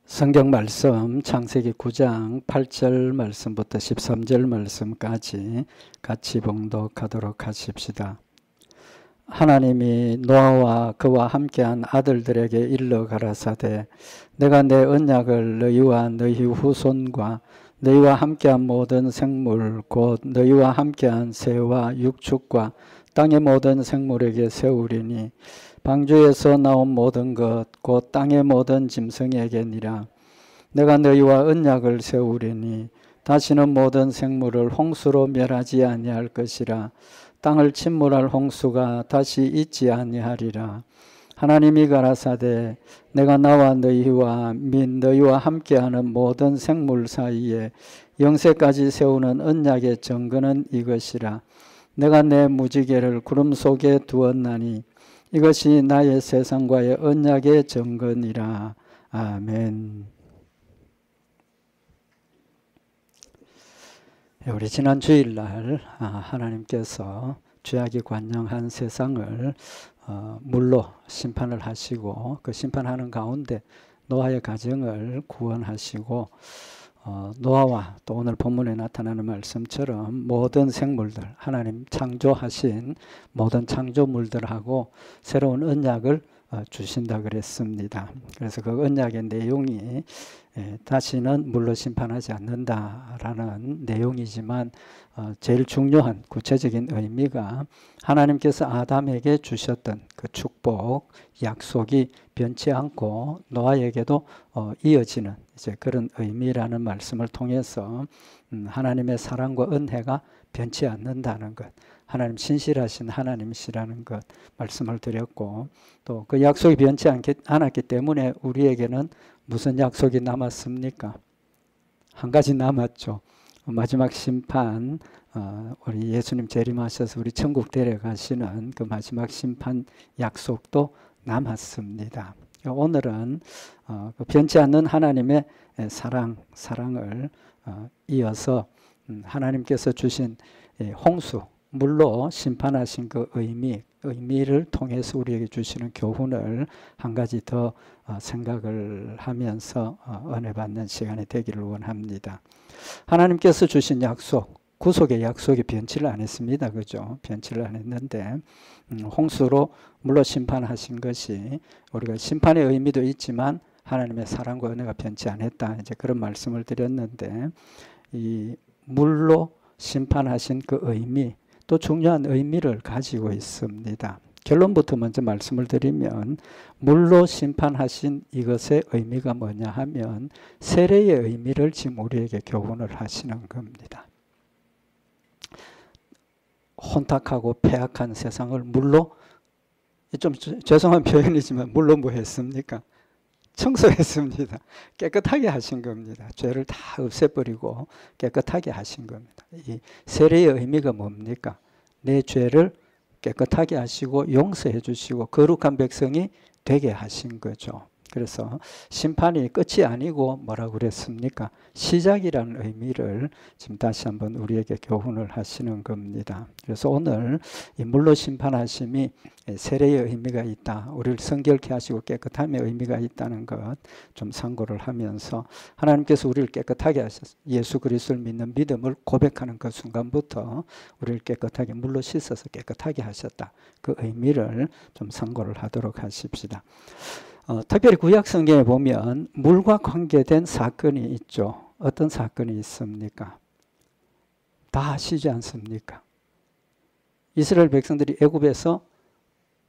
성경 말씀 창세기 9장 8절 말씀부터 13절 말씀까지 같이 봉독하도록 하십시다. 하나님이 노아와 그와 함께한 아들들에게 일러 가라사대 내가 내 언약을 너희와 너희 후손과 너희와 함께한 모든 생물 곧 너희와 함께한 새와 육축과 땅의 모든 생물에게 세우리니 방주에서 나온 모든 것 곧 땅의 모든 짐승에게니라. 내가 너희와 언약을 세우리니 다시는 모든 생물을 홍수로 멸하지 아니할 것이라. 땅을 침몰할 홍수가 다시 있지 아니하리라. 하나님이 가라사대 내가 나와 너희와 및 너희와 함께하는 모든 생물 사이에 영세까지 세우는 언약의 증거는 이것이라. 내가 내 무지개를 구름 속에 두었나니 이것이 나의 세상과의 언약의 증거니라. 아멘. 우리 지난 주일날 하나님께서 죄악이 관영한 세상을 물로 심판을 하시고 그 심판하는 가운데 노아의 가정을 구원하시고 노아와 또 오늘 본문에 나타나는 말씀처럼 모든 생물들 하나님 창조하신 모든 창조물들하고 새로운 언약을 주신다 그랬습니다. 그래서 그 언약의 내용이 다시는 물로 심판하지 않는다라는 내용이지만 제일 중요한 구체적인 의미가 하나님께서 아담에게 주셨던 그 축복, 약속이 변치 않고 노아에게도 이어지는 이제 그런 의미라는 말씀을 통해서 하나님의 사랑과 은혜가 변치 않는다는 것, 하나님 신실하신 하나님이시라는 것 말씀을 드렸고 또 그 약속이 변치 않았기 때문에 우리에게는 무슨 약속이 남았습니까? 한 가지 남았죠. 마지막 심판, 우리 예수님 재림하셔서 우리 천국 데려가시는 그 마지막 심판 약속도 남았습니다. 오늘은 그 변치 않는 하나님의 사랑을 이어서 하나님께서 주신 홍수, 물로 심판하신 그 의미를 통해서 우리에게 주시는 교훈을 한 가지 더 생각을 하면서 은혜 받는 시간이 되기를 원합니다. 하나님께서 주신 약속, 구속의 약속이 변치를 안 했습니다. 그죠? 변치를 안 했는데 홍수로 물로 심판하신 것이 우리가 심판의 의미도 있지만 하나님의 사랑과 은혜가 변치 않았다. 이제 그런 말씀을 드렸는데 이 물로 심판하신 그 의미 또 중요한 의미를 가지고 있습니다. 결론부터 먼저 말씀을 드리면 물로 심판하신 이것의 의미가 뭐냐 하면 세례의 의미를 지금 우리에게 교훈을 하시는 겁니다. 혼탁하고 폐악한 세상을 물로, 좀 죄송한 표현이지만 물로 뭐 했습니까? 청소했습니다. 깨끗하게 하신 겁니다. 죄를 다 없애버리고 깨끗하게 하신 겁니다. 이 세례의 의미가 뭡니까? 내 죄를 깨끗하게 하시고 용서해 주시고 거룩한 백성이 되게 하신 거죠. 그래서 심판이 끝이 아니고 뭐라고 그랬습니까? 시작이라는 의미를 지금 다시 한번 우리에게 교훈을 하시는 겁니다. 그래서 오늘 이 물로 심판하심이 세례의 의미가 있다. 우리를 성결케 하시고 깨끗함의 의미가 있다는 것 좀 상고를 하면서 하나님께서 우리를 깨끗하게 하셔서 예수 그리스도를 믿는 믿음을 고백하는 그 순간부터 우리를 깨끗하게 물로 씻어서 깨끗하게 하셨다. 그 의미를 좀 상고를 하도록 하십시다. 특별히 구약 성경에 보면 물과 관계된 사건이 있죠. 어떤 사건이 있습니까? 다 아시지 않습니까? 이스라엘 백성들이 애굽에서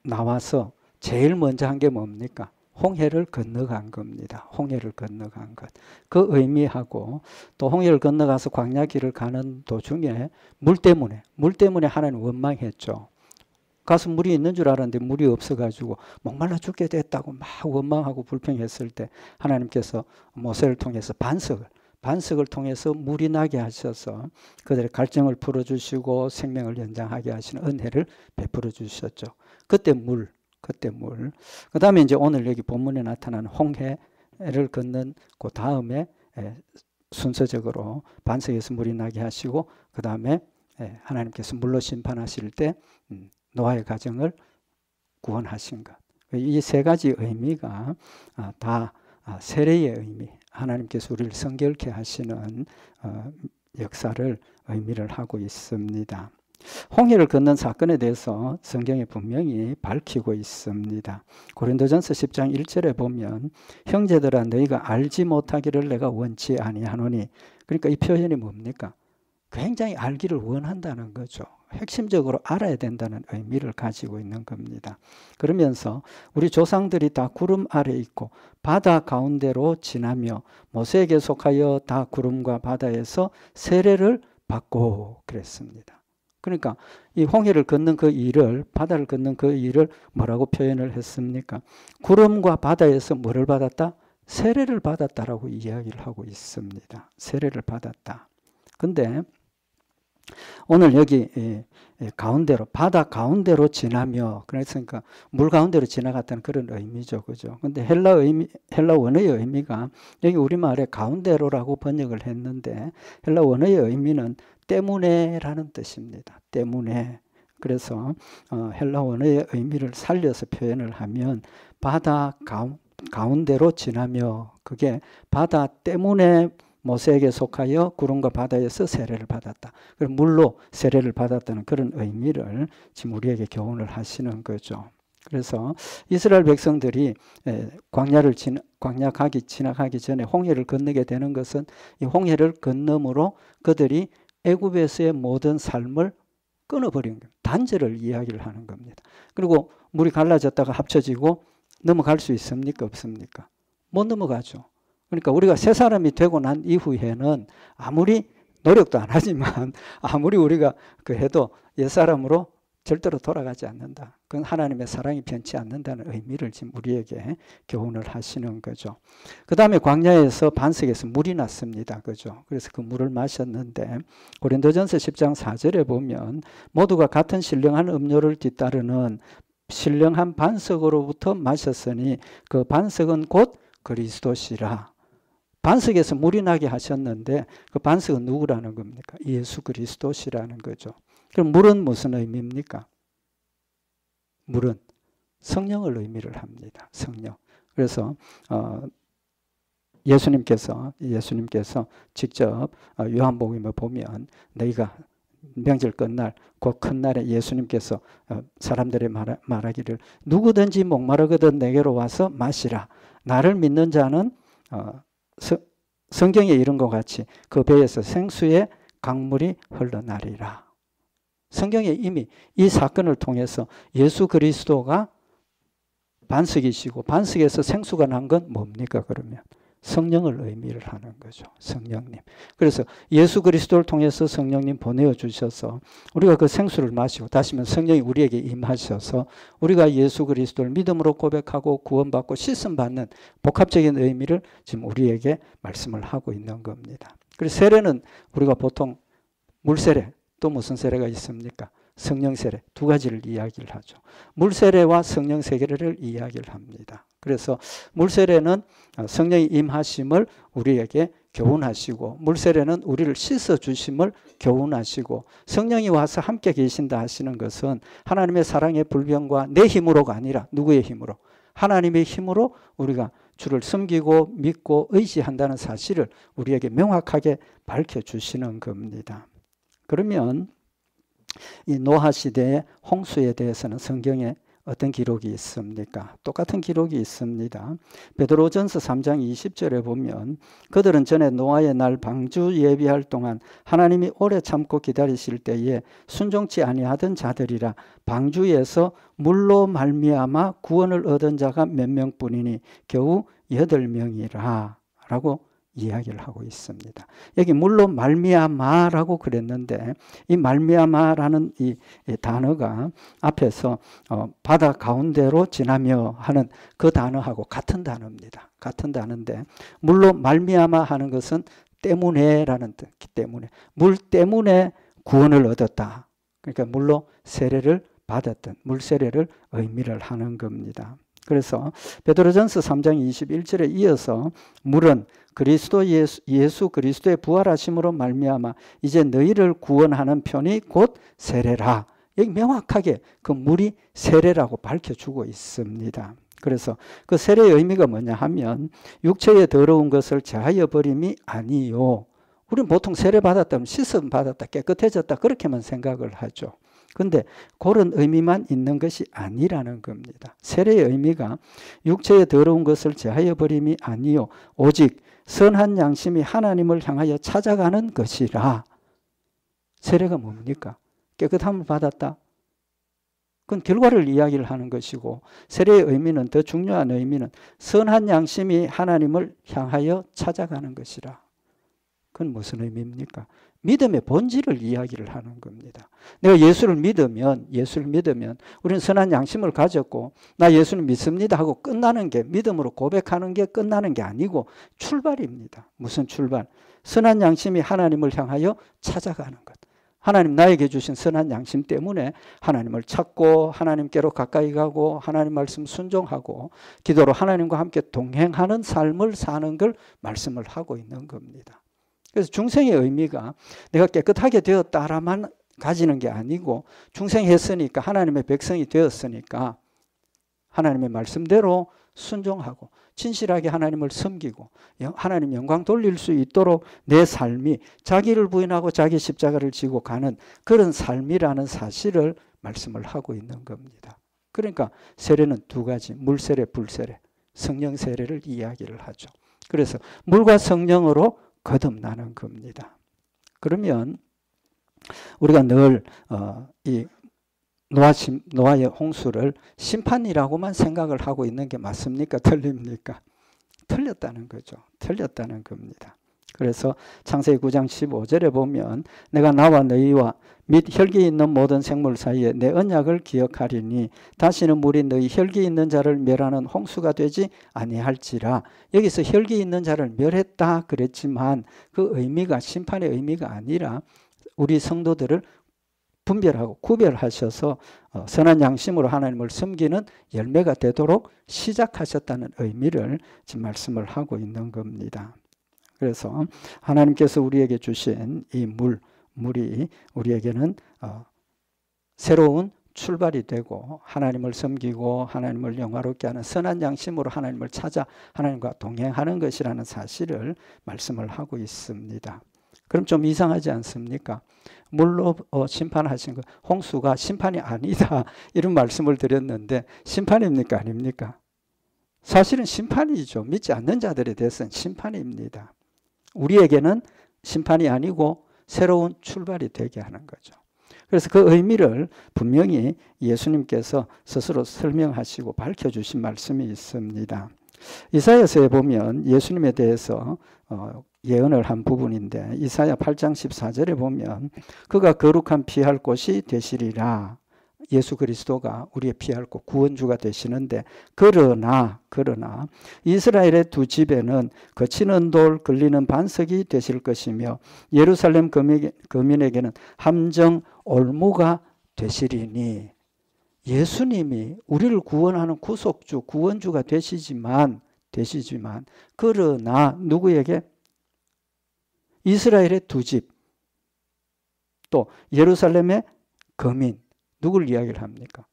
나와서 제일 먼저 한 게 뭡니까? 홍해를 건너간 겁니다. 홍해를 건너간 것. 그 의미하고 또 홍해를 건너가서 광야길을 가는 도중에 물 때문에 하나님 원망했죠. 가서 물이 있는 줄 알았는데 물이 없어가지고 목말라 죽게 됐다고 막 원망하고 불평했을 때 하나님께서 모세를 통해서 반석을 통해서 물이 나게 하셔서 그들의 갈증을 풀어주시고 생명을 연장하게 하시는 은혜를 베풀어 주셨죠. 그때 물. 그 다음에 이제 오늘 여기 본문에 나타난 홍해를 건넌 그 다음에 순서적으로 반석에서 물이 나게 하시고 그 다음에 하나님께서 물로 심판하실 때 노아의 가정을 구원하신 것. 이 세 가지 의미가 다 세례의 의미, 하나님께서 우리를 성결케 하시는 역사를 의미를 하고 있습니다. 홍해를 건넌 사건에 대해서 성경에 분명히 밝히고 있습니다. 고린도전서 10장 1절에 보면 형제들아 너희가 알지 못하기를 내가 원치 아니하노니, 그러니까 이 표현이 뭡니까? 굉장히 알기를 원한다는 거죠. 핵심적으로 알아야 된다는 의미를 가지고 있는 겁니다. 그러면서 우리 조상들이 다 구름 아래 있고 바다 가운데로 지나며 모세에게 속하여 다 구름과 바다에서 세례를 받고 그랬습니다. 그러니까 이 홍해를 걷는 그 일을, 바다를 걷는 그 일을 뭐라고 표현을 했습니까? 구름과 바다에서 뭐를 받았다? 세례를 받았다라고 이야기를 하고 있습니다. 세례를 받았다. 근데 오늘 여기 가운데로, 바다 가운데로 지나며, 그랬으니까 물 가운데로 지나갔다는 그런 의미죠. 그죠? 근데 헬라 원어의 의미가 여기 우리말에 가운데로라고 번역을 했는데 헬라 원어의 의미는 때문에라는 뜻입니다. 때문에. 그래서 헬라 원어의 의미를 살려서 표현을 하면 바다 가운데로 지나며, 그게 바다 때문에 모세에게 속하여 구름과 바다에서 세례를 받았다. 그리고 물로 세례를 받았다는 그런 의미를 지금 우리에게 교훈을 하시는 거죠. 그래서 이스라엘 백성들이 광야를 지나가기 전에 홍해를 건너게 되는 것은 이 홍해를 건너므로 그들이 애굽에서의 모든 삶을 끊어버린 겁니다. 단절을 이야기를 하는 겁니다. 그리고 물이 갈라졌다가 합쳐지고 넘어갈 수 있습니까? 없습니까? 못 넘어가죠. 그러니까 우리가 새 사람이 되고 난 이후에는 아무리 노력도 안 하지만 아무리 우리가 해도 옛사람으로 절대로 돌아가지 않는다. 그건 하나님의 사랑이 변치 않는다는 의미를 지금 우리에게 교훈을 하시는 거죠. 그 다음에 광야에서 반석에서 물이 났습니다. 그죠? 그래서 그 물을 마셨는데 고린도전서 10장 4절에 보면 모두가 같은 신령한 음료를 뒤따르는 신령한 반석으로부터 마셨으니 그 반석은 곧 그리스도시라. 반석에서 물이 나게 하셨는데 그 반석은 누구라는 겁니까? 예수 그리스도시라는 거죠. 그럼 물은 무슨 의미입니까? 물은 성령을 의미를 합니다. 성령. 그래서 예수님께서 직접 요한복음에 보면 너희가 명절 끝날 곧 큰 날에 예수님께서 사람들의 말하기를 누구든지 목마르거든 내게로 와서 마시라. 나를 믿는 자는 성경에 이런 것 같이 그 배에서 생수의 강물이 흘러나리라. 성경에 이미 이 사건을 통해서 예수 그리스도가 반석이시고 반석에서 생수가 난 건 뭡니까? 그러면 성령을 의미를 하는 거죠. 성령님. 그래서 예수 그리스도를 통해서 성령님 보내주셔서 우리가 그 생수를 마시고 다시면 성령이 우리에게 임하셔서 우리가 예수 그리스도를 믿음으로 고백하고 구원받고 씻음받는 복합적인 의미를 지금 우리에게 말씀을 하고 있는 겁니다. 그래서 세례는 우리가 보통 물세례, 또 무슨 세례가 있습니까? 성령 세례, 두 가지를 이야기를 하죠. 물 세례와 성령 세례를 이야기를 합니다. 그래서 물 세례는 성령의 임하심을 우리에게 교훈하시고 물 세례는 우리를 씻어 주심을 교훈하시고 성령이 와서 함께 계신다 하시는 것은 하나님의 사랑의 불변과 내 힘으로가 아니라 누구의 힘으로? 하나님의 힘으로 우리가 주를 섬기고 믿고 의지한다는 사실을 우리에게 명확하게 밝혀주시는 겁니다. 그러면 이 노아 시대의 홍수에 대해서는 성경에 어떤 기록이 있습니까? 똑같은 기록이 있습니다. 베드로전서 3장 20절에 보면 그들은 전에 노아의 날 방주 예비할 동안 하나님이 오래 참고 기다리실 때에 순종치 아니하던 자들이라 방주에서 물로 말미암아 구원을 얻은 자가 몇 명뿐이니 겨우 8명이라 라고 이야기를 하고 있습니다. 여기 물로 말미암아라고 그랬는데 이 말미암아라는 이 단어가 앞에서 바다 가운데로 지나며 하는 그 단어하고 같은 단어입니다. 같은 단어인데 물로 말미암아 하는 것은 때문에라는 뜻 때문에 물 때문에 구원을 얻었다. 그러니까 물로 세례를 받았던 물 세례를 의미를 하는 겁니다. 그래서 베드로전서 3장 21절에 이어서 물은 그리스도 예수 그리스도의 부활하심으로 말미암아 이제 너희를 구원하는 편이 곧 세례라. 여기 명확하게 그 물이 세례라고 밝혀주고 있습니다. 그래서 그 세례의 의미가 뭐냐 하면 육체의 더러운 것을 제하여 버림이 아니요. 우리는 보통 세례 받았다면 씻음 받았다, 깨끗해졌다 그렇게만 생각을 하죠. 근데 그런 의미만 있는 것이 아니라는 겁니다. 세례의 의미가 육체의 더러운 것을 제하여 버림이 아니요. 오직 선한 양심이 하나님을 향하여 찾아가는 것이라. 세례가 뭡니까? 깨끗함을 받았다. 그건 결과를 이야기를 하는 것이고, 세례의 의미는, 더 중요한 의미는 선한 양심이 하나님을 향하여 찾아가는 것이라. 그건 무슨 의미입니까? 믿음의 본질을 이야기를 하는 겁니다. 내가 예수를 믿으면 우리는 선한 양심을 가졌고 나 예수를 믿습니다 하고 끝나는 게, 믿음으로 고백하는 게 끝나는 게 아니고 출발입니다. 무슨 출발? 선한 양심이 하나님을 향하여 찾아가는 것. 하나님 나에게 주신 선한 양심 때문에 하나님을 찾고 하나님께로 가까이 가고 하나님 말씀 순종하고 기도로 하나님과 함께 동행하는 삶을 사는 걸 말씀을 하고 있는 겁니다. 그래서 중생의 의미가 내가 깨끗하게 되었다라만 가지는 게 아니고, 중생했으니까 하나님의 백성이 되었으니까 하나님의 말씀대로 순종하고 진실하게 하나님을 섬기고 하나님 영광 돌릴 수 있도록 내 삶이 자기를 부인하고 자기 십자가를 지고 가는 그런 삶이라는 사실을 말씀을 하고 있는 겁니다. 그러니까 세례는 두 가지, 물세례, 불세례, 성령 세례를 이야기를 하죠. 그래서 물과 성령으로 거듭나는 겁니다. 그러면 우리가 늘 이 노아의 홍수를 심판이라고만 생각을 하고 있는 게 맞습니까? 틀립니까? 틀렸다는 거죠. 틀렸다는 겁니다. 그래서 창세기 9장 15절에 보면 내가 나와 너희와 및 혈기 있는 모든 생물 사이에 내 언약을 기억하리니 다시는 물이 너희 혈기 있는 자를 멸하는 홍수가 되지 아니할지라. 여기서 혈기 있는 자를 멸했다 그랬지만 그 의미가 심판의 의미가 아니라 우리 성도들을 분별하고 구별하셔서 선한 양심으로 하나님을 섬기는 열매가 되도록 시작하셨다는 의미를 지금 말씀을 하고 있는 겁니다. 그래서 하나님께서 우리에게 주신 이 물이 우리에게는 새로운 출발이 되고 하나님을 섬기고 하나님을 영화롭게 하는 선한 양심으로 하나님을 찾아 하나님과 동행하는 것이라는 사실을 말씀을 하고 있습니다. 그럼 좀 이상하지 않습니까? 물로 심판하신 것, 홍수가 심판이 아니다 이런 말씀을 드렸는데 심판입니까? 아닙니까? 사실은 심판이죠. 믿지 않는 자들에 대해서는 심판입니다. 우리에게는 심판이 아니고 새로운 출발이 되게 하는 거죠. 그래서 그 의미를 분명히 예수님께서 스스로 설명하시고 밝혀주신 말씀이 있습니다. 이사야서에 보면 예수님에 대해서 예언을 한 부분인데 이사야 8장 14절에 보면 그가 거룩한 피할 곳이 되시리라. 예수 그리스도가 우리의 피할 곳 구원주가 되시는데 그러나 이스라엘의 두 집에는 거치는 돌 걸리는 반석이 되실 것이며 예루살렘 거민에게는 함정 올무가 되시리니. 예수님이 우리를 구원하는 구속주 구원주가 되시지만 그러나 누구에게? 이스라엘의 두 집, 또 예루살렘의 거민, 누굴 이야기를 합니까?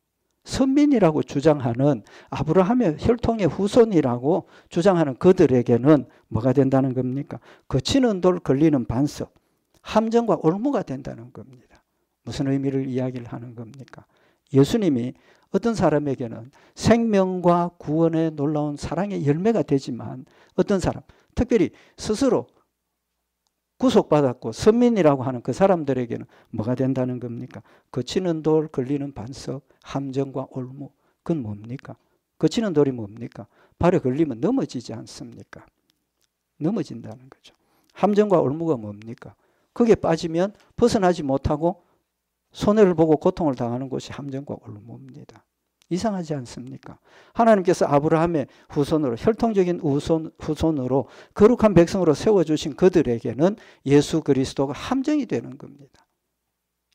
선민이라고 주장하는 아브라함의 혈통의 후손이라고 주장하는 그들에게는 뭐가 된다는 겁니까? 거치는 돌 걸리는 반석, 함정과 올무가 된다는 겁니다. 무슨 의미를 이야기를 하는 겁니까? 예수님이 어떤 사람에게는 생명과 구원의 놀라운 사랑의 열매가 되지만 어떤 사람, 특별히 스스로 구속받았고 선민이라고 하는 그 사람들에게는 뭐가 된다는 겁니까? 거치는 돌, 걸리는 반석, 함정과 올무. 그건 뭡니까? 거치는 돌이 뭡니까? 발에 걸리면 넘어지지 않습니까? 넘어진다는 거죠. 함정과 올무가 뭡니까? 거기에 빠지면 벗어나지 못하고 손해를 보고 고통을 당하는 것이 함정과 올무입니다. 이상하지 않습니까? 하나님께서 아브라함의 후손으로 혈통적인 후손으로 거룩한 백성으로 세워주신 그들에게는 예수 그리스도가 함정이 되는 겁니다.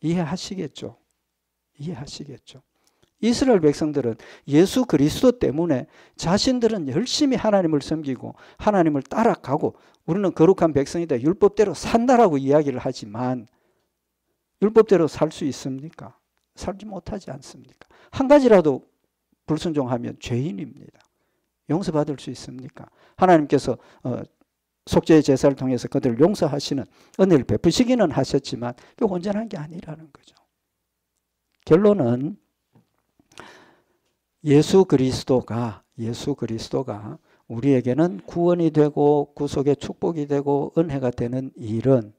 이해하시겠죠? 이스라엘 백성들은 예수 그리스도 때문에 자신들은 열심히 하나님을 섬기고 하나님을 따라가고 우리는 거룩한 백성이다, 율법대로 산다라고 이야기를 하지만 율법대로 살 수 있습니까? 살지 못하지 않습니까? 한 가지라도 불순종하면 죄인입니다. 용서받을 수 있습니까? 하나님께서 속죄의 제사를 통해서 그들을 용서하시는 은혜를 베푸시기는 하셨지만 그 온전한 게 아니라는 거죠. 결론은 예수 그리스도가 우리에게는 구원이 되고 구속의 축복이 되고 은혜가 되는 일은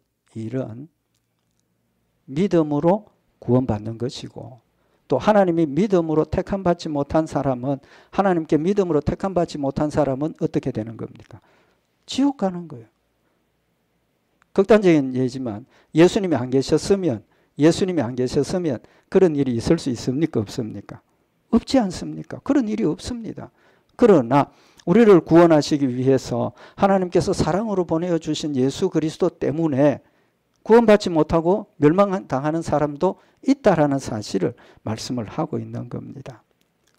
믿음으로 구원받는 것이고, 또 하나님이 믿음으로 택함받지 못한 사람은, 하나님께 믿음으로 택함받지 못한 사람은 어떻게 되는 겁니까? 지옥 가는 거예요. 극단적인 예지만 예수님이 안 계셨으면 그런 일이 있을 수 있습니까? 없습니까? 없지 않습니까? 그런 일이 없습니다. 그러나 우리를 구원하시기 위해서 하나님께서 사랑으로 보내주신 예수 그리스도 때문에 구원받지 못하고 멸망당하는 사람도 있다라는 사실을 말씀을 하고 있는 겁니다.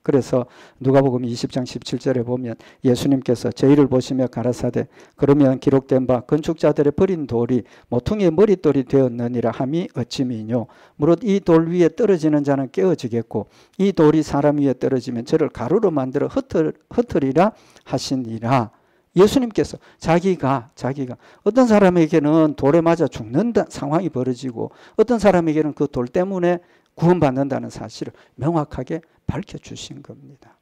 그래서 누가복음 20장 17절에 보면 예수님께서 저희를 보시며 가라사대 그러면 기록된 바 건축자들의 버린 돌이 모퉁이의 머릿돌이 되었느니라 함이 어찌미뇨. 무릇 이 돌 위에 떨어지는 자는 깨어지겠고 이 돌이 사람 위에 떨어지면 저를 가루로 만들어 흩으리라 하시니라. 예수님께서 자기가 어떤 사람에게는 돌에 맞아 죽는 상황이 벌어지고 어떤 사람에게는 그 돌 때문에 구원받는다는 사실을 명확하게 밝혀주신 겁니다.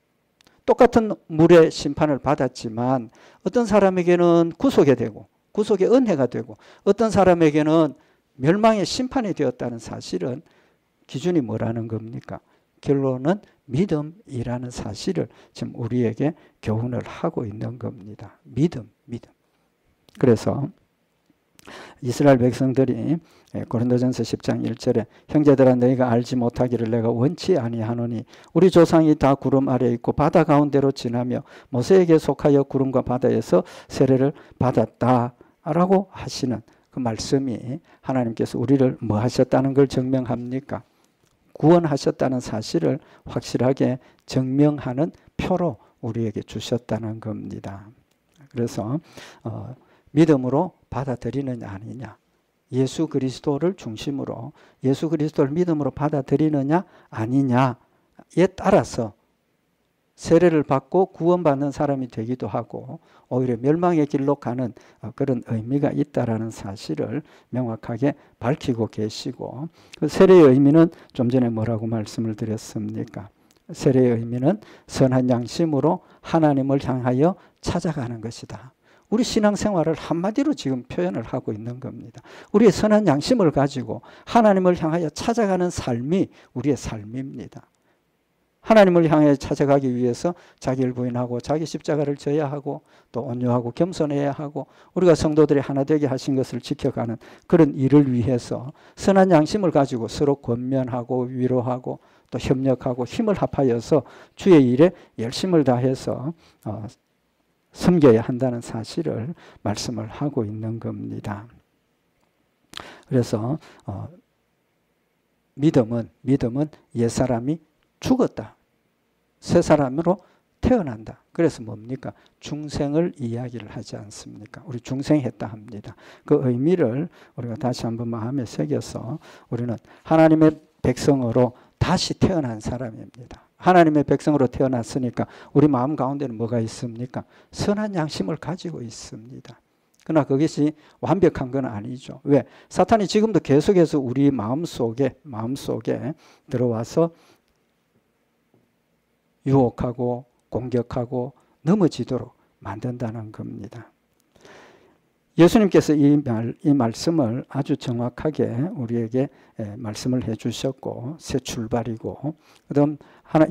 똑같은 물의 심판을 받았지만 어떤 사람에게는 구속이 되고 구속의 은혜가 되고 어떤 사람에게는 멸망의 심판이 되었다는 사실은 기준이 뭐라는 겁니까? 결론은 믿음이라는 사실을 지금 우리에게 교훈을 하고 있는 겁니다. 믿음. 그래서 이스라엘 백성들이 고린도전서 10장 1절에 형제들아 너희가 알지 못하기를 내가 원치 아니하노니 우리 조상이 다 구름 아래에 있고 바다 가운데로 지나며 모세에게 속하여 구름과 바다에서 세례를 받았다라고 하시는 그 말씀이 하나님께서 우리를 뭐 하셨다는 걸 증명합니까? 구원하셨다는 사실을 확실하게 증명하는 표로 우리에게 주셨다는 겁니다. 그래서 믿음으로 받아들이느냐 아니냐, 예수 그리스도를 중심으로 예수 그리스도를 믿음으로 받아들이느냐 아니냐에 따라서 세례를 받고 구원받는 사람이 되기도 하고 오히려 멸망의 길로 가는 그런 의미가 있다라는 사실을 명확하게 밝히고 계시고, 그 세례의 의미는 좀 전에 뭐라고 말씀을 드렸습니까? 세례의 의미는 선한 양심으로 하나님을 향하여 찾아가는 것이다. 우리 신앙생활을 한마디로 지금 표현을 하고 있는 겁니다. 우리의 선한 양심을 가지고 하나님을 향하여 찾아가는 삶이 우리의 삶입니다. 하나님을 향해 찾아가기 위해서 자기를 부인하고 자기 십자가를 져야 하고 또 온유하고 겸손해야 하고 우리가 성도들이 하나 되게 하신 것을 지켜가는 그런 일을 위해서 선한 양심을 가지고 서로 권면하고 위로하고 또 협력하고 힘을 합하여서 주의 일에 열심을 다해서 섬겨야 한다는 사실을 말씀을 하고 있는 겁니다. 그래서 믿음은 옛사람이 죽었다. 새 사람으로 태어난다. 그래서 뭡니까? 중생을 이야기를 하지 않습니까? 우리 중생했다 합니다. 그 의미를 우리가 다시 한번 마음에 새겨서 우리는 하나님의 백성으로 다시 태어난 사람입니다. 하나님의 백성으로 태어났으니까 우리 마음 가운데는 뭐가 있습니까? 선한 양심을 가지고 있습니다. 그러나 그것이 완벽한 건 아니죠. 왜? 사탄이 지금도 계속해서 우리 마음속에 들어와서 유혹하고 공격하고 넘어지도록 만든다는 겁니다. 예수님께서 이 말씀을 아주 정확하게 우리에게 말씀을 해주셨고 새 출발이고, 그다음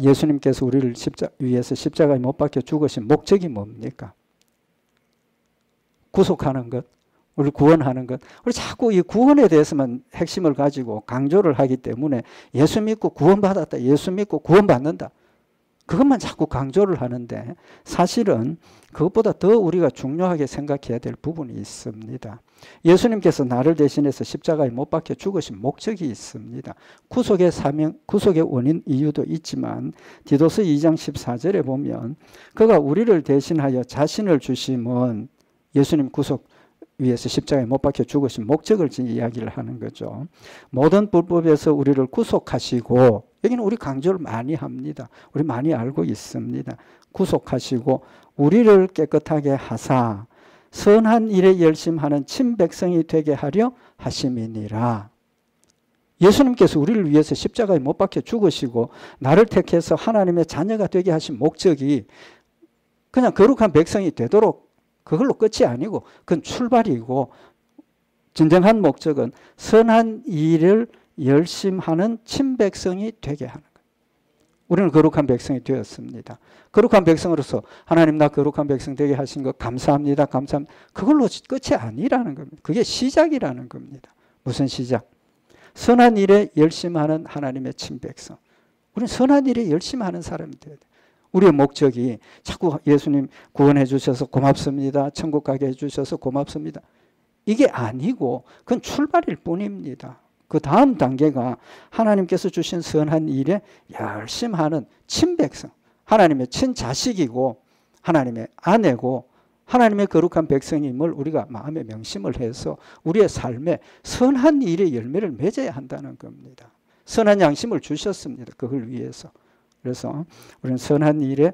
예수님께서 우리를 위해서 십자가에 못 박혀 죽으신 목적이 뭡니까? 구속하는 것, 우리를 구원하는 것. 우리 자꾸 이 구원에 대해서만 핵심을 가지고 강조를 하기 때문에 예수 믿고 구원받았다, 예수 믿고 구원받는다, 그것만 자꾸 강조를 하는데 사실은 그것보다 더 우리가 중요하게 생각해야 될 부분이 있습니다. 예수님께서 나를 대신해서 십자가에 못 박혀 죽으신 목적이 있습니다. 구속의 사명, 구속의 원인 이유도 있지만 디도서 2장 14절에 보면 그가 우리를 대신하여 자신을 주심은 예수님 구속 위해서 십자가에 못 박혀 죽으신 목적을 이야기를 하는 거죠. 모든 불법에서 우리를 구속하시고 여기는 우리 강조를 많이 합니다. 우리 많이 알고 있습니다. 구속하시고 우리를 깨끗하게 하사 선한 일에 열심하는 친백성이 되게 하려 하심이니라. 예수님께서 우리를 위해서 십자가에 못 박혀 죽으시고 나를 택해서 하나님의 자녀가 되게 하신 목적이 그냥 거룩한 백성이 되도록 그걸로 끝이 아니고 그건 출발이고, 진정한 목적은 선한 일을 열심하는 친백성이 되게 하는 거예요. 우리는 거룩한 백성이 되었습니다. 거룩한 백성으로서 하나님 나 거룩한 백성 되게 하신 것 감사합니다. 감사합니다. 그걸로 끝이 아니라는 겁니다. 그게 시작이라는 겁니다. 무슨 시작? 선한 일에 열심하는 하나님의 친백성. 우리는 선한 일에 열심하는 사람이 돼야 돼요. 우리의 목적이 자꾸 예수님 구원해 주셔서 고맙습니다. 천국 가게 해 주셔서 고맙습니다. 이게 아니고 그건 출발일 뿐입니다. 그 다음 단계가 하나님께서 주신 선한 일에 열심하는 친백성. 하나님의 친자식이고 하나님의 아내고 하나님의 거룩한 백성임을 우리가 마음에 명심을 해서 우리의 삶에 선한 일의 열매를 맺어야 한다는 겁니다. 선한 양심을 주셨습니다. 그걸 위해서. 그래서 우리는 선한 일에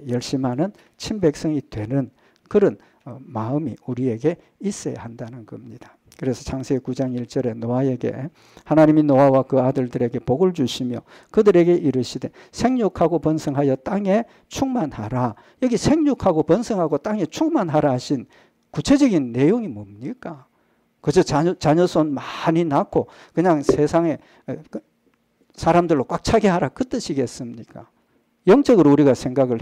열심하는 친백성이 되는 그런 마음이 우리에게 있어야 한다는 겁니다. 그래서 창세기 9장 1절에 노아에게 하나님이 노아와 그 아들들에게 복을 주시며 그들에게 이르시되 생육하고 번성하여 땅에 충만하라. 여기 생육하고 번성하고 땅에 충만하라 하신 구체적인 내용이 뭡니까? 그저 자녀손 많이 낳고 그냥 세상에 사람들로 꽉 차게 하라 그 뜻이겠습니까? 영적으로 우리가 생각을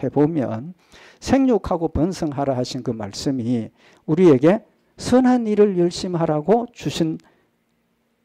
해보면 생육하고 번성하라 하신 그 말씀이 우리에게 선한 일을 열심히 하라고 주신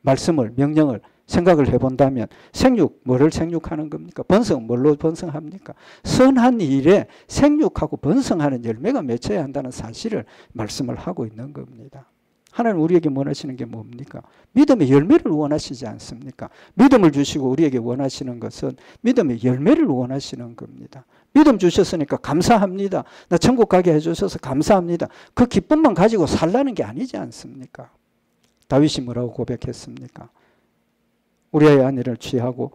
말씀을, 명령을 생각을 해본다면 생육, 뭐를 생육하는 겁니까? 번성, 뭘로 번성합니까? 선한 일에 생육하고 번성하는 열매가 맺혀야 한다는 사실을 말씀을 하고 있는 겁니다. 하나님 우리에게 원하시는 게 뭡니까? 믿음의 열매를 원하시지 않습니까? 믿음을 주시고 우리에게 원하시는 것은 믿음의 열매를 원하시는 겁니다. 믿음 주셨으니까 감사합니다. 나 천국 가게 해주셔서 감사합니다. 그 기쁨만 가지고 살라는 게 아니지 않습니까? 다윗이 뭐라고 고백했습니까? 우리아의 아내를 취하고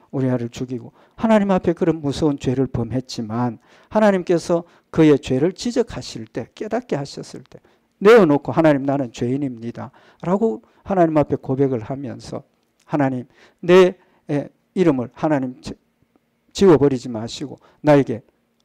우리아를 죽이고 하나님 앞에 그런 무서운 죄를 범했지만 하나님께서 그의 죄를 지적하실 때, 깨닫게 하셨을 때 내어놓고 하나님 나는 죄인입니다 라고 하나님 앞에 고백을 하면서 하나님 내 이름을 하나님 지워버리지 마시고 나에게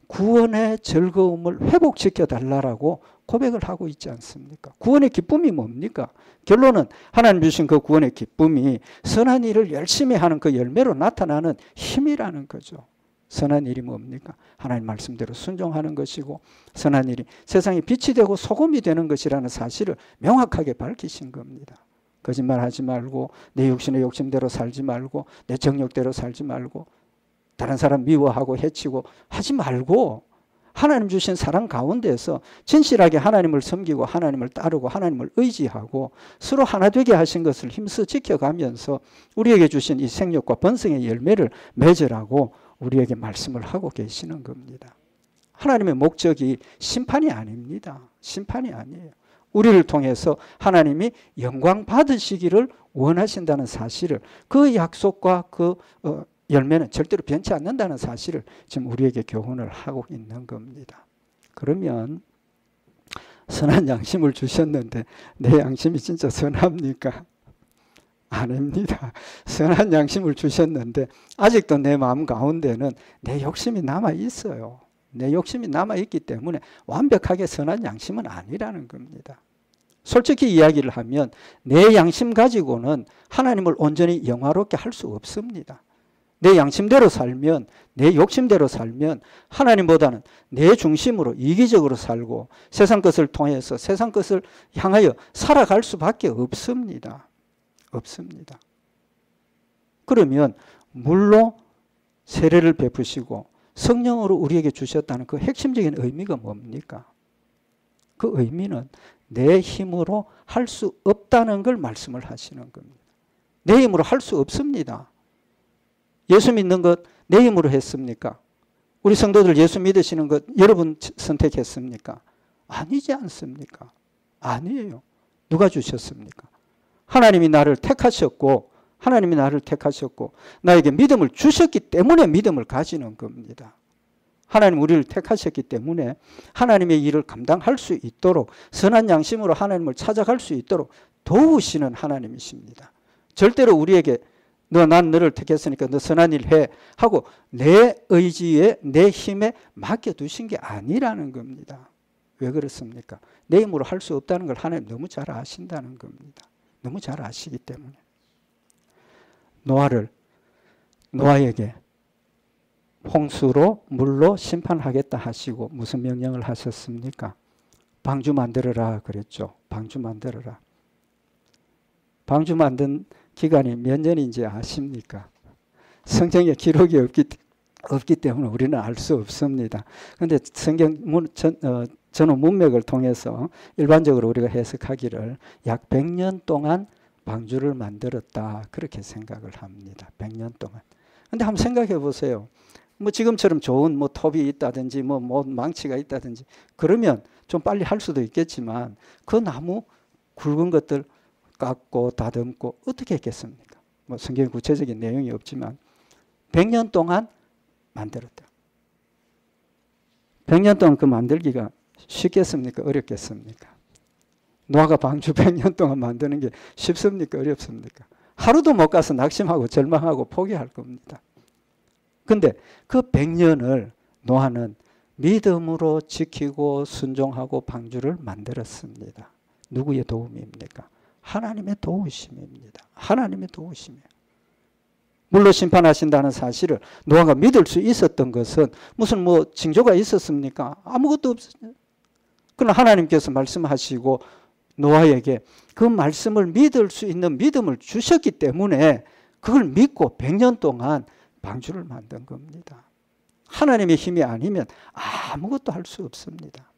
구원의 즐거움을 회복시켜 달라고 고백을 하고 있지 않습니까? 구원의 기쁨이 뭡니까? 결론은 하나님 주신 그 구원의 기쁨이 선한 일을 열심히 하는 그 열매로 나타나는 힘이라는 거죠. 선한 일이 뭡니까? 하나님 말씀대로 순종하는 것이고 선한 일이 세상에 빛이 되고 소금이 되는 것이라는 사실을 명확하게 밝히신 겁니다. 거짓말하지 말고 내 육신의 욕심대로 살지 말고 내 정욕대로 살지 말고 다른 사람 미워하고 해치고 하지 말고 하나님 주신 사랑 가운데서 진실하게 하나님을 섬기고 하나님을 따르고 하나님을 의지하고 서로 하나 되게 하신 것을 힘써 지켜가면서 우리에게 주신 이 생육과 번성의 열매를 맺으라고 우리에게 말씀을 하고 계시는 겁니다. 하나님의 목적이 심판이 아닙니다. 심판이 아니에요. 우리를 통해서 하나님이 영광 받으시기를 원하신다는 사실을, 그 약속과 그 열매는 절대로 변치 않는다는 사실을 지금 우리에게 교훈을 하고 있는 겁니다. 그러면 선한 양심을 주셨는데 내 양심이 진짜 선합니까? 아닙니다. 선한 양심을 주셨는데 아직도 내 마음 가운데는 내 욕심이 남아 있어요. 내 욕심이 남아 있기 때문에 완벽하게 선한 양심은 아니라는 겁니다. 솔직히 이야기를 하면 내 양심 가지고는 하나님을 온전히 영화롭게 할 수 없습니다. 내 양심대로 살면, 내 욕심대로 살면 하나님보다는 내 중심으로 이기적으로 살고 세상 것을 통해서 세상 것을 향하여 살아갈 수밖에 없습니다. 없습니다. 그러면 물로 세례를 베푸시고 성령으로 우리에게 주셨다는 그 핵심적인 의미가 뭡니까? 그 의미는 내 힘으로 할 수 없다는 걸 말씀을 하시는 겁니다. 내 힘으로 할 수 없습니다. 예수 믿는 것 내 힘으로 했습니까? 우리 성도들 예수 믿으시는 것 여러분 선택했습니까? 아니지 않습니까? 아니에요. 누가 주셨습니까? 하나님이 나를 택하셨고 하나님이 나를 택하셨고 나에게 믿음을 주셨기 때문에 믿음을 가지는 겁니다. 하나님 우리를 택하셨기 때문에 하나님의 일을 감당할 수 있도록 선한 양심으로 하나님을 찾아갈 수 있도록 도우시는 하나님이십니다. 절대로 우리에게 난 너를 택했으니까 너 선한 일 해 하고 내 의지에 내 힘에 맡겨두신 게 아니라는 겁니다. 왜 그렇습니까? 내 힘으로 할 수 없다는 걸 하나님 너무 잘 아신다는 겁니다. 너무 잘 아시기 때문에. 노아에게 홍수로 물로 심판하겠다 하시고 무슨 명령을 하셨습니까? 방주 만들어라 그랬죠. 방주 만들어라. 방주 만든 기간이 몇 년인지 아십니까? 성경에 기록이 없기 때문에 우리는 알 수 없습니다. 그런데 성경 전후 문맥을 통해서 일반적으로 우리가 해석하기를 약 100년 동안 방주를 만들었다 그렇게 생각을 합니다. 100년 동안. 그런데 한번 생각해 보세요. 뭐 지금처럼 좋은 뭐 톱이 있다든지 뭐 망치가 있다든지 그러면 좀 빨리 할 수도 있겠지만 그 나무 굵은 것들 깎고 다듬고 어떻게 했겠습니까? 뭐 성경에 구체적인 내용이 없지만 100년 동안 만들었다. 100년 동안 그 만들기가 쉽겠습니까? 어렵겠습니까? 노아가 방주 100년 동안 만드는 게 쉽습니까? 어렵습니까? 하루도 못 가서 낙심하고 절망하고 포기할 겁니다. 근데 그 100년을 노아는 믿음으로 지키고 순종하고 방주를 만들었습니다. 누구의 도움입니까? 하나님의 도우심입니다. 하나님의 도우심이에요. 물로 심판하신다는 사실을 노아가 믿을 수 있었던 것은 무슨 뭐 징조가 있었습니까? 아무것도 없었어요. 그러나 하나님께서 말씀하시고 노아에게 그 말씀을 믿을 수 있는 믿음을 주셨기 때문에 그걸 믿고 100년 동안 방주를 만든 겁니다. 하나님의 힘이 아니면 아무것도 할 수 없습니다.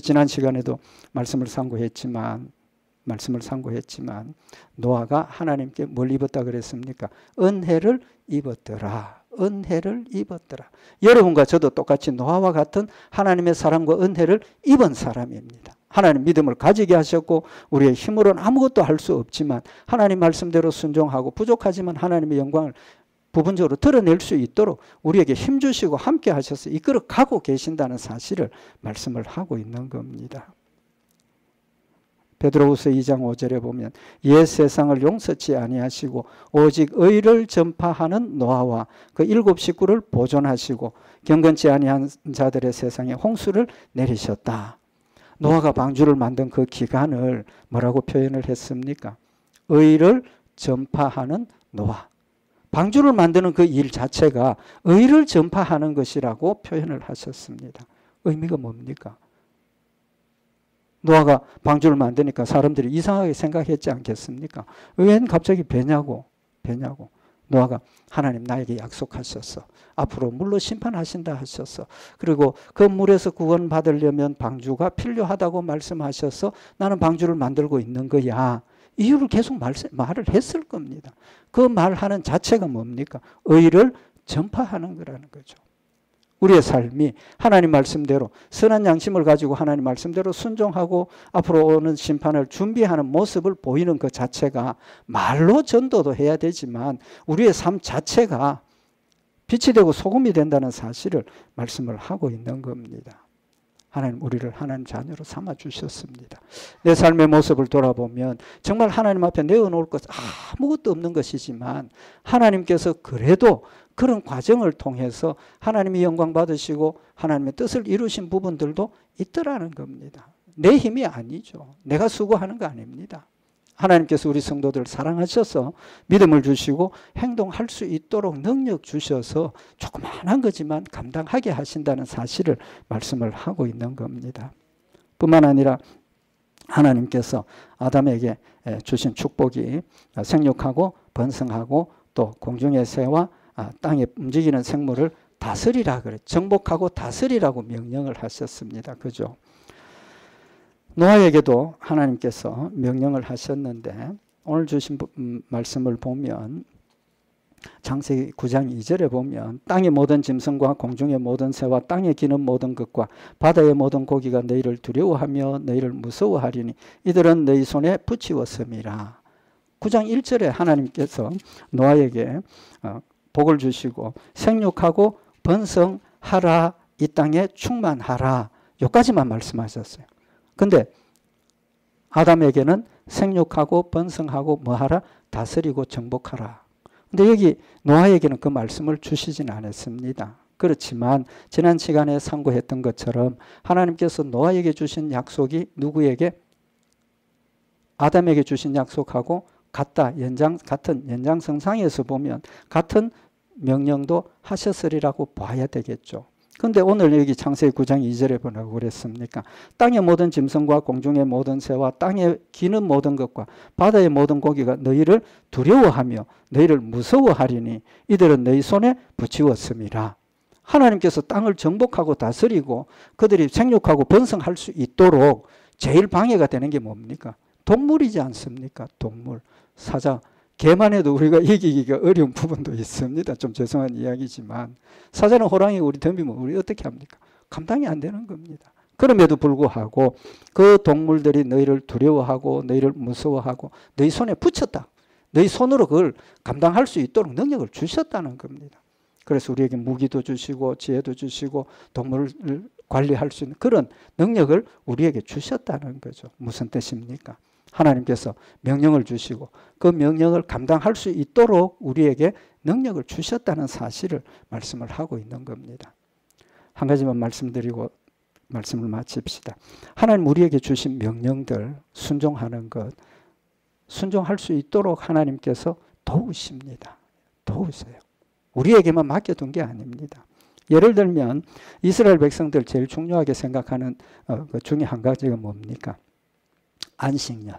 지난 시간에도 말씀을 상고했지만 노아가 하나님께 뭘 입었다 그랬습니까? 은혜를 입었더라. 은혜를 입었더라. 여러분과 저도 똑같이 노아와 같은 하나님의 사랑과 은혜를 입은 사람입니다. 하나님 믿음을 가지게 하셨고 우리의 힘으로는 아무것도 할 수 없지만 하나님 말씀대로 순종하고 부족하지만 하나님의 영광을 부분적으로 드러낼 수 있도록 우리에게 힘 주시고 함께 하셔서 이끌어 가고 계신다는 사실을 말씀을 하고 있는 겁니다. 베드로후서 2장 5절에 보면 옛 세상을 용서치 아니하시고 오직 의를 전파하는 노아와 그 7 식구를 보존하시고 경건치 아니한 자들의 세상에 홍수를 내리셨다. 노아가 방주를 만든 그 기간을 뭐라고 표현을 했습니까? 의를 전파하는 노아. 방주를 만드는 그 일 자체가 의를 전파하는 것이라고 표현을 하셨습니다. 의미가 뭡니까? 노아가 방주를 만드니까 사람들이 이상하게 생각했지 않겠습니까? 웬 갑자기 배냐고. 노아가 하나님 나에게 약속하셨어. 앞으로 물로 심판하신다 하셨어. 그리고 그 물에서 구원받으려면 방주가 필요하다고 말씀하셔서 나는 방주를 만들고 있는 거야. 이유를 계속 말을 했을 겁니다. 그 말하는 자체가 뭡니까? 의를 전파하는 거라는 거죠. 우리의 삶이 하나님 말씀대로 선한 양심을 가지고 하나님 말씀대로 순종하고 앞으로 오는 심판을 준비하는 모습을 보이는 그 자체가 말로 전도도 해야 되지만 우리의 삶 자체가 빛이 되고 소금이 된다는 사실을 말씀을 하고 있는 겁니다. 하나님 우리를 하나님 자녀로 삼아 주셨습니다. 내 삶의 모습을 돌아보면 정말 하나님 앞에 내어놓을 것 아무것도 없는 것이지만 하나님께서 그래도 그런 과정을 통해서 하나님이 영광 받으시고 하나님의 뜻을 이루신 부분들도 있더라는 겁니다. 내 힘이 아니죠. 내가 수고하는 거 아닙니다. 하나님께서 우리 성도들 사랑하셔서 믿음을 주시고 행동할 수 있도록 능력 주셔서 조그마한 거지만 감당하게 하신다는 사실을 말씀을 하고 있는 겁니다. 뿐만 아니라 하나님께서 아담에게 주신 축복이 생육하고 번성하고 또 공중의 새와 땅에 움직이는 생물을 다스리라 그래. 정복하고 다스리라고 명령을 하셨습니다. 그죠? 노아에게도 하나님께서 명령을 하셨는데 오늘 주신 말씀을 보면 창세기 9장 2절에 보면 땅의 모든 짐승과 공중의 모든 새와 땅에 기는 모든 것과 바다의 모든 고기가 너희를 두려워하며 너희를 무서워하리니 이들은 너희 손에 붙이었음이라. 9장 1절에 하나님께서 노아에게 복을 주시고 생육하고 번성하라, 이 땅에 충만하라, 여기까지만 말씀하셨어요. 근데 아담에게는 생육하고 번성하고 뭐하라? 다스리고 정복하라. 근데 여기 노아에게는 그 말씀을 주시진 않았습니다. 그렇지만 지난 시간에 상고했던 것처럼 하나님께서 노아에게 주신 약속이 누구에게? 아담에게 주신 약속하고 같은 연장선상에서 보면 같은 명령도 하셨으리라고 봐야 되겠죠. 그런데 오늘 여기 창세기 9장 2절에 뭐라고 그랬습니까? 땅의 모든 짐승과 공중의 모든 새와 땅에 기는 모든 것과 바다의 모든 고기가 너희를 두려워하며 너희를 무서워하리니 이들은 너희 손에 붙이었음이라. 하나님께서 땅을 정복하고 다스리고 그들이 생육하고 번성할 수 있도록 제일 방해가 되는 게 뭡니까? 동물이지 않습니까? 동물, 사자. 개만 해도 우리가 이기기가 어려운 부분도 있습니다. 좀 죄송한 이야기지만 사자는 호랑이 우리 덤비면 우리 어떻게 합니까? 감당이 안 되는 겁니다. 그럼에도 불구하고 그 동물들이 너희를 두려워하고 너희를 무서워하고 너희 손에 붙였다. 너희 손으로 그걸 감당할 수 있도록 능력을 주셨다는 겁니다. 그래서 우리에게 무기도 주시고 지혜도 주시고 동물을 관리할 수 있는 그런 능력을 우리에게 주셨다는 거죠. 무슨 뜻입니까? 하나님께서 명령을 주시고 그 명령을 감당할 수 있도록 우리에게 능력을 주셨다는 사실을 말씀을 하고 있는 겁니다. 한 가지만 말씀드리고 말씀을 마칩시다. 하나님 우리에게 주신 명령들 순종하는 것, 순종할 수 있도록 하나님께서 도우십니다. 도우세요. 우리에게만 맡겨둔 게 아닙니다. 예를 들면 이스라엘 백성들 제일 중요하게 생각하는 그 중에 한 가지가 뭡니까? 안식년,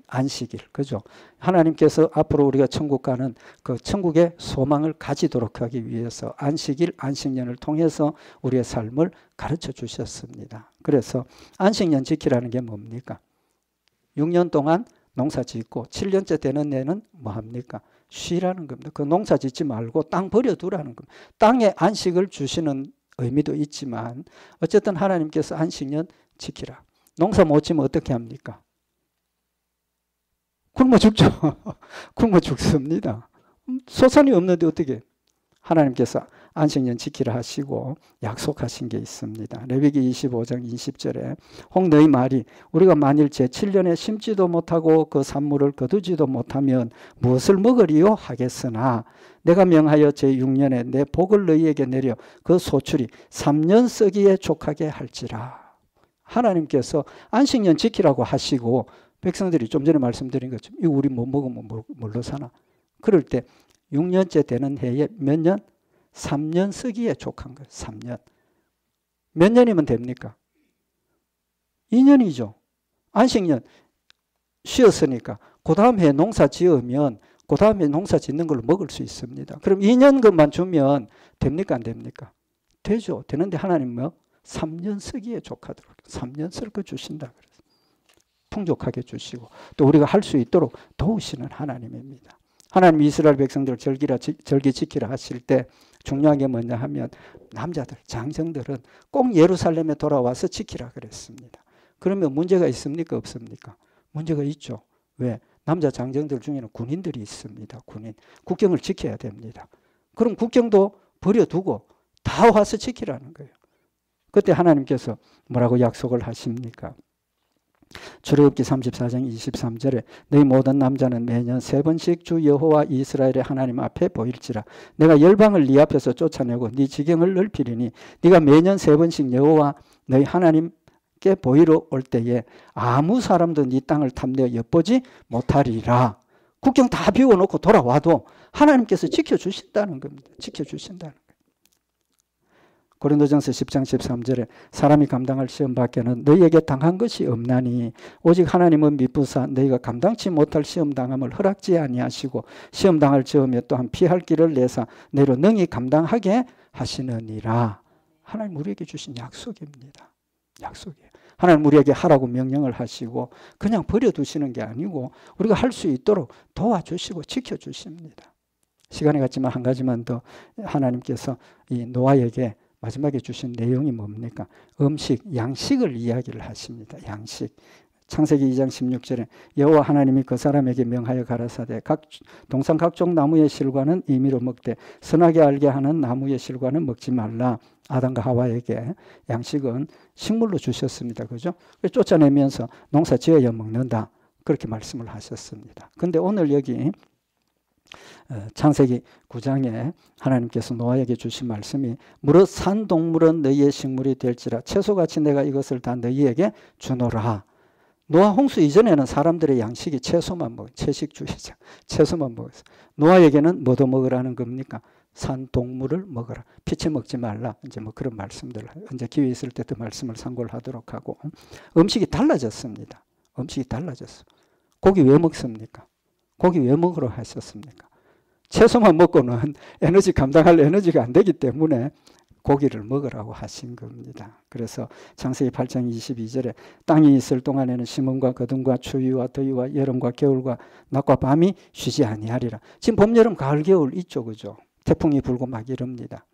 안식일, 그죠? 하나님께서 앞으로 우리가 천국 가는 그 천국의 소망을 가지도록 하기 위해서 안식일, 안식년을 통해서 우리의 삶을 가르쳐 주셨습니다. 그래서 안식년 지키라는 게 뭡니까? 6년 동안 농사 짓고 7년째 되는 해는 뭐 합니까? 쉬라는 겁니다. 그 농사 짓지 말고 땅 버려두라는 겁니다. 땅에 안식을 주시는 의미도 있지만 어쨌든 하나님께서 안식년 지키라. 농사 못 지면 어떻게 합니까? 굶어 죽죠. 굶어 죽습니다. 소산이 없는데 어떻게? 하나님께서 안식년 지키라 하시고 약속하신 게 있습니다. 레위기 25장 20절에 혹 너희 말이 우리가 만일 제7년에 심지도 못하고 그 산물을 거두지도 못하면 무엇을 먹으리요 하겠으나 내가 명하여 제6년에 내 복을 너희에게 내려 그 소출이 3년 썩이에 족하게 할지라. 하나님께서 안식년 지키라고 하시고 백성들이 좀 전에 말씀드린 것처럼 이거 우리 못 먹으면 뭘로 사나? 그럴 때 6년째 되는 해에 몇 년? 3년 썩이에 족한 거예요. 3년. 몇 년이면 됩니까? 2년이죠. 안식년 쉬었으니까 그 다음 해에 농사 지으면 그 다음 해에 농사 짓는 걸로 먹을 수 있습니다. 그럼 2년 것만 주면 됩니까? 안 됩니까? 되죠. 되는데 하나님 뭐? 3년 썩이에 족하도록 3년 썩어 주신다. 그래서 풍족하게 주시고 또 우리가 할 수 있도록 도우시는 하나님입니다. 하나님 이스라엘 백성들을 절기 지키라 하실 때 중요한 게 뭐냐 하면 남자들, 장정들은 꼭 예루살렘에 돌아와서 지키라 그랬습니다. 그러면 문제가 있습니까? 없습니까? 문제가 있죠. 왜? 남자 장정들 중에는 군인들이 있습니다. 군인. 국경을 지켜야 됩니다. 그럼 국경도 버려두고 다 와서 지키라는 거예요. 그때 하나님께서 뭐라고 약속을 하십니까? 출애굽기 34장 23절에 너희 모든 남자는 매년 3번씩 주 여호와 이스라엘의 하나님 앞에 보일지라. 내가 열방을 네 앞에서 쫓아내고 네 지경을 넓히리니 네가 매년 3번씩 여호와 너희 하나님께 보이러 올 때에 아무 사람도 네 땅을 탐내어 엿보지 못하리라. 국경 다 비워놓고 돌아와도 하나님께서 지켜주신다는 겁니다. 지켜주신다는 거예요. 고린도전서 10장 13절에 사람이 감당할 시험 밖에는 너희에게 당한 것이 없나니 오직 하나님은 미쁘사 너희가 감당치 못할 시험 당함을 허락지 아니하시고 시험 당할 즈음에 또한 피할 길을 내사 너희로 능히 감당하게 하시느니라. 하나님 우리에게 주신 약속입니다. 약속이에요. 하나님 우리에게 하라고 명령을 하시고 그냥 버려두시는 게 아니고 우리가 할 수 있도록 도와주시고 지켜주십니다. 시간이 갔지만 한 가지만 더 하나님께서 이 노아에게 마지막에 주신 내용이 뭡니까? 음식, 양식을 이야기를 하십니다. 양식. 창세기 2장 16절에 여호와 하나님이 그 사람에게 명하여 가라사대 동산 각종 나무의 실과는 임의로 먹되 선하게 알게 하는 나무의 실과는 먹지 말라. 아담과 하와에게 양식은 식물로 주셨습니다. 그죠? 쫓아내면서 농사 지어야 먹는다. 그렇게 말씀을 하셨습니다. 근데 오늘 여기 창세기 9장에 하나님께서 노아에게 주신 말씀이 무릇 산 동물은 너희의 식물이 될지라 채소같이 내가 이것을 다 너희에게 주노라. 노아 홍수 이전에는 사람들의 양식이 채소만 먹어요. 채식주의자. 채소만 먹었어요. 노아에게는 뭐도 먹으라는 겁니까? 산 동물을 먹어라. 피치 먹지 말라. 이제 뭐 그런 말씀들. 이제 기회 있을 때 그 말씀을 참고를 하도록 하고. 음식이 달라졌습니다. 음식이 달라졌어. 고기 왜 먹습니까? 고기 왜 먹으러 하셨습니까? 채소만 먹고는 에너지 감당할 에너지가 안 되기 때문에 고기를 먹으라고 하신 겁니다. 그래서 창세기 8장 22절에 땅이 있을 동안에는 심음과 거둠과 추위와 더위와 여름과 겨울과 낮과 밤이 쉬지 아니하리라. 지금 봄, 여름, 가을, 겨울 있죠. 그죠? 태풍이 불고 막 이럽니다.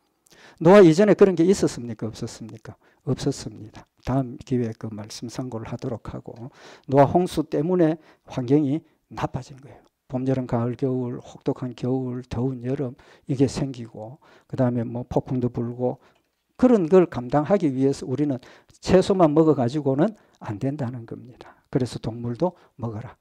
노아 이전에 그런 게 있었습니까? 없었습니까? 없었습니다. 다음 기회에 그 말씀 상고를 하도록 하고 노아 홍수 때문에 환경이 나빠진 거예요. 봄, 여름, 가을, 겨울, 혹독한 겨울, 더운 여름 이게 생기고 그 다음에 뭐 폭풍도 불고 그런 걸 감당하기 위해서 우리는 채소만 먹어가지고는 안 된다는 겁니다. 그래서 동물도 먹어라.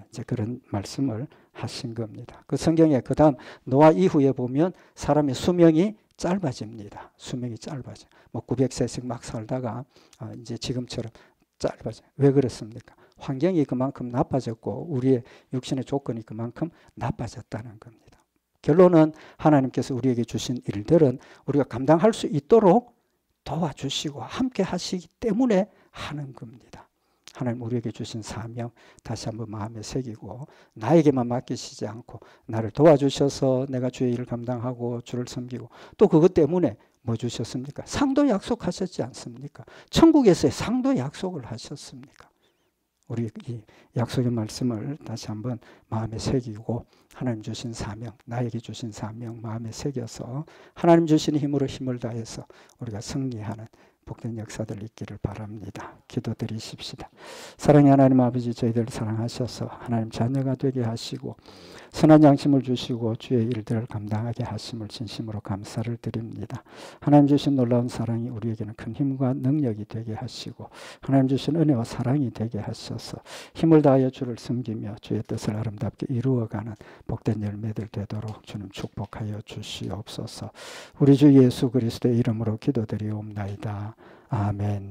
이제 그런 말씀을 하신 겁니다. 그 성경에 그 다음 노아 이후에 보면 사람의 수명이 짧아집니다. 수명이 짧아져. 뭐 900세씩 막 살다가 이제 지금처럼 짧아져. 왜 그렇습니까? 환경이 그만큼 나빠졌고 우리의 육신의 조건이 그만큼 나빠졌다는 겁니다. 결론은 하나님께서 우리에게 주신 일들은 우리가 감당할 수 있도록 도와주시고 함께 하시기 때문에 하는 겁니다. 하나님 우리에게 주신 사명 다시 한번 마음에 새기고 나에게만 맡기시지 않고 나를 도와주셔서 내가 주의 일을 감당하고 주를 섬기고 또 그것 때문에 뭐 주셨습니까? 상도 약속하셨지 않습니까? 천국에서의 상도 약속을 하셨습니까? 우리 이 약속의 말씀을 다시 한번 마음에 새기고 하나님 주신 사명, 나에게 주신 사명 마음에 새겨서 하나님 주신 힘으로 힘을 다해서 우리가 승리하는 복된 역사들 있기를 바랍니다. 기도드리십시다. 사랑의 하나님 아버지 저희들 사랑하셔서 하나님 자녀가 되게 하시고 선한 양심을 주시고 주의 일들을 감당하게 하심을 진심으로 감사를 드립니다. 하나님 주신 놀라운 사랑이 우리에게는 큰 힘과 능력이 되게 하시고 하나님 주신 은혜와 사랑이 되게 하셔서 힘을 다하여 주를 섬기며 주의 뜻을 아름답게 이루어가는 복된 열매들 되도록 주님 축복하여 주시옵소서. 우리 주 예수 그리스도의 이름으로 기도드리옵나이다. 아멘.